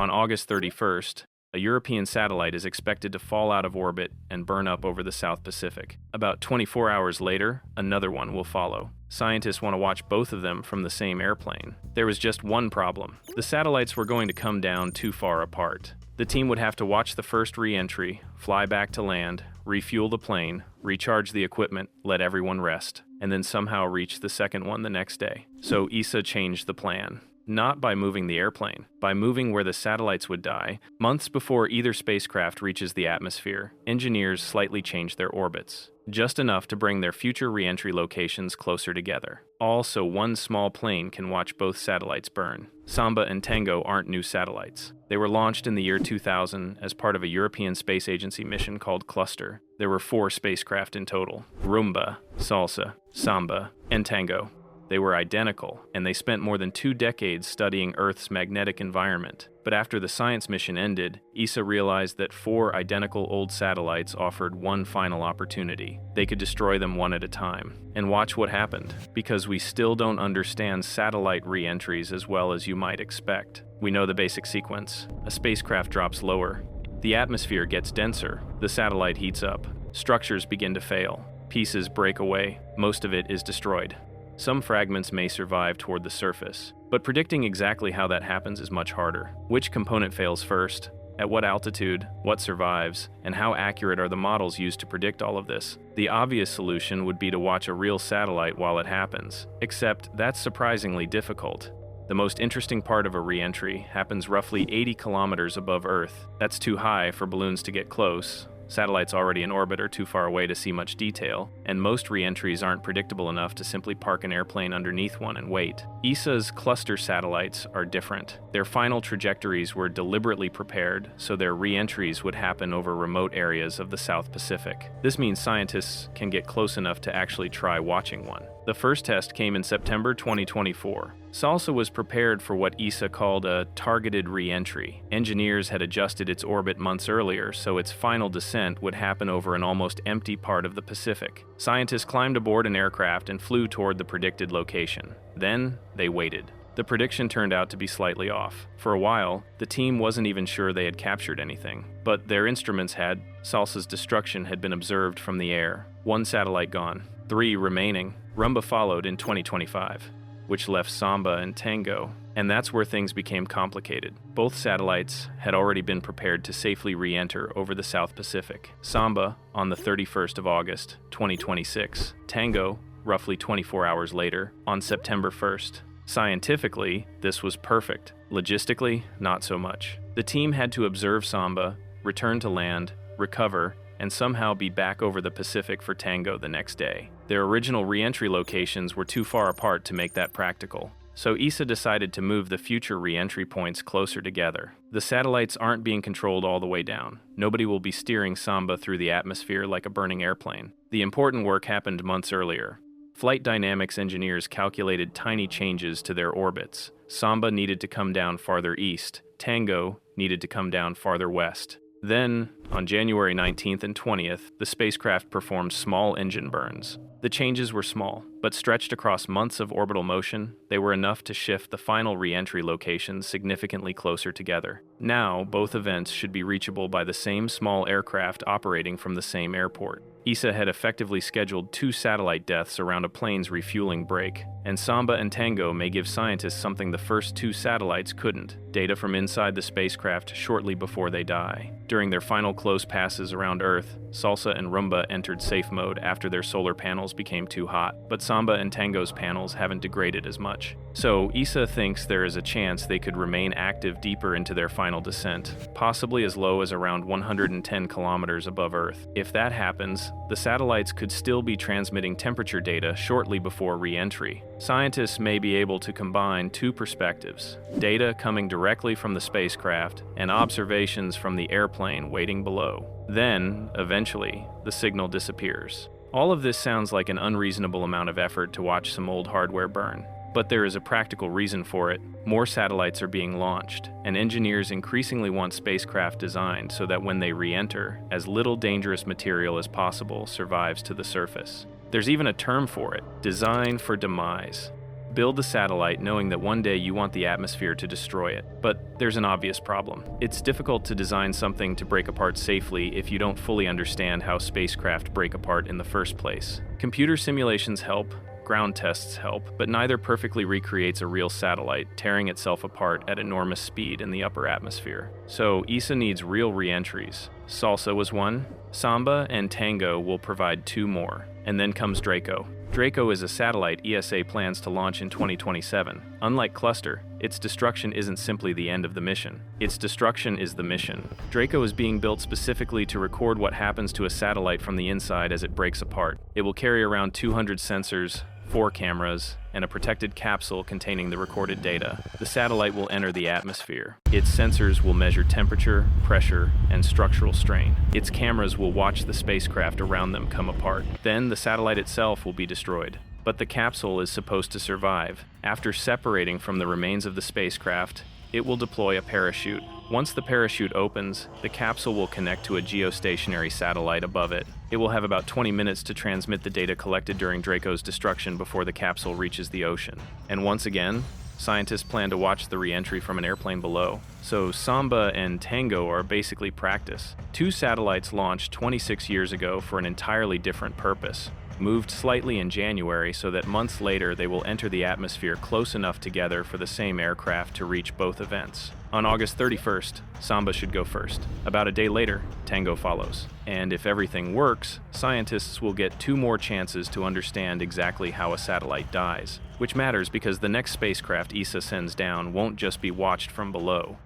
On August 31st, a European satellite is expected to fall out of orbit and burn up over the South Pacific. About 24 hours later, another one will follow. Scientists want to watch both of them from the same airplane. There was just one problem. The satellites were going to come down too far apart. The team would have to watch the first re-entry, fly back to land, refuel the plane, recharge the equipment, let everyone rest, and then somehow reach the second one the next day. So ESA changed the plan. Not by moving the airplane, by moving where the satellites would die. Months before either spacecraft reaches the atmosphere, engineers slightly change their orbits, just enough to bring their future re-entry locations closer together. All so one small plane can watch both satellites burn. Samba and Tango aren't new satellites. They were launched in the year 2000 as part of a European Space Agency mission called Cluster. There were 4 spacecraft in total: Roomba, Salsa, Samba, and Tango. They were identical, and they spent more than 2 decades studying Earth's magnetic environment. But after the science mission ended, ESA realized that 4 identical old satellites offered one final opportunity. They could destroy them one at a time. And watch what happened, because we still don't understand satellite re-entries as well as you might expect. We know the basic sequence. A spacecraft drops lower. The atmosphere gets denser. The satellite heats up. Structures begin to fail. Pieces break away. Most of it is destroyed. Some fragments may survive toward the surface, but predicting exactly how that happens is much harder. Which component fails first? At what altitude? What survives? And how accurate are the models used to predict all of this? The obvious solution would be to watch a real satellite while it happens, except that's surprisingly difficult. The most interesting part of a re-entry happens roughly 80 kilometers above Earth. That's too high for balloons to get close. Satellites already in orbit are too far away to see much detail, and most re-entries aren't predictable enough to simply park an airplane underneath one and wait. ESA's cluster satellites are different. Their final trajectories were deliberately prepared so their re-entries would happen over remote areas of the South Pacific. This means scientists can get close enough to actually try watching one. The first test came in September 2024. Salsa was prepared for what ESA called a targeted re-entry. Engineers had adjusted its orbit months earlier, so its final descent would happen over an almost empty part of the Pacific. Scientists climbed aboard an aircraft and flew toward the predicted location. Then, they waited. The prediction turned out to be slightly off. For a while, the team wasn't even sure they had captured anything. But their instruments had. Salsa's destruction had been observed from the air. 1 satellite gone, 3 remaining. Roomba followed in 2025, which left Samba and Tango, and that's where things became complicated. Both satellites had already been prepared to safely re-enter over the South Pacific. Samba on the 31st of August, 2026. Tango, roughly 24 hours later, on September 1st. Scientifically, this was perfect. Logistically, not so much. The team had to observe Samba, return to land, recover, and somehow be back over the Pacific for Tango the next day. Their original re-entry locations were too far apart to make that practical. So ESA decided to move the future re-entry points closer together. The satellites aren't being controlled all the way down. Nobody will be steering Samba through the atmosphere like a burning airplane. The important work happened months earlier. Flight dynamics engineers calculated tiny changes to their orbits. Samba needed to come down farther east. Tango needed to come down farther west. Then, on January 19th and 20th, the spacecraft performed small engine burns. The changes were small, but stretched across months of orbital motion, they were enough to shift the final re-entry locations significantly closer together. Now, both events should be reachable by the same small aircraft operating from the same airport. ESA had effectively scheduled 2 satellite deaths around a plane's refueling break, and Samba and Tango may give scientists something the first 2 satellites couldn't: data from inside the spacecraft shortly before they die. During their final close passes around Earth, Salsa and Roomba entered safe mode after their solar panels became too hot, but Samba and Tango's panels haven't degraded as much. So, ESA thinks there is a chance they could remain active deeper into their final descent, possibly as low as around 110 kilometers above Earth. If that happens, the satellites could still be transmitting temperature data shortly before re-entry. Scientists may be able to combine 2 perspectives: data coming directly from the spacecraft and observations from the airplane waiting below. Then, eventually, the signal disappears. All of this sounds like an unreasonable amount of effort to watch some old hardware burn. But there is a practical reason for it. More satellites are being launched, and engineers increasingly want spacecraft designed so that when they re-enter, as little dangerous material as possible survives to the surface. There's even a term for it: design for demise. Build the satellite knowing that one day you want the atmosphere to destroy it. But there's an obvious problem. It's difficult to design something to break apart safely if you don't fully understand how spacecraft break apart in the first place. Computer simulations help, ground tests help, but neither perfectly recreates a real satellite tearing itself apart at enormous speed in the upper atmosphere. So ESA needs real reentries. Salsa was one, Samba and Tango will provide 2 more, and then comes Draco. Draco is a satellite ESA plans to launch in 2027. Unlike Cluster, its destruction isn't simply the end of the mission. Its destruction is the mission. Draco is being built specifically to record what happens to a satellite from the inside as it breaks apart. It will carry around 200 sensors, 4 cameras, and a protected capsule containing the recorded data. The satellite will enter the atmosphere. Its sensors will measure temperature, pressure, and structural strain. Its cameras will watch the spacecraft around them come apart. Then the satellite itself will be destroyed. But the capsule is supposed to survive. After separating from the remains of the spacecraft, it will deploy a parachute. Once the parachute opens, the capsule will connect to a geostationary satellite above it. It will have about 20 minutes to transmit the data collected during Draco's destruction before the capsule reaches the ocean. And once again, scientists plan to watch the reentry from an airplane below. So Samba and Tango are basically practice. 2 satellites launched 26 years ago for an entirely different purpose. Moved slightly in January so that months later they will enter the atmosphere close enough together for the same aircraft to reach both events. On August 31st, Samba should go first. About a day later, Tango follows. And if everything works, scientists will get 2 more chances to understand exactly how a satellite dies, which matters because the next spacecraft ESA sends down won't just be watched from below.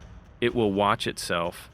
It will watch itself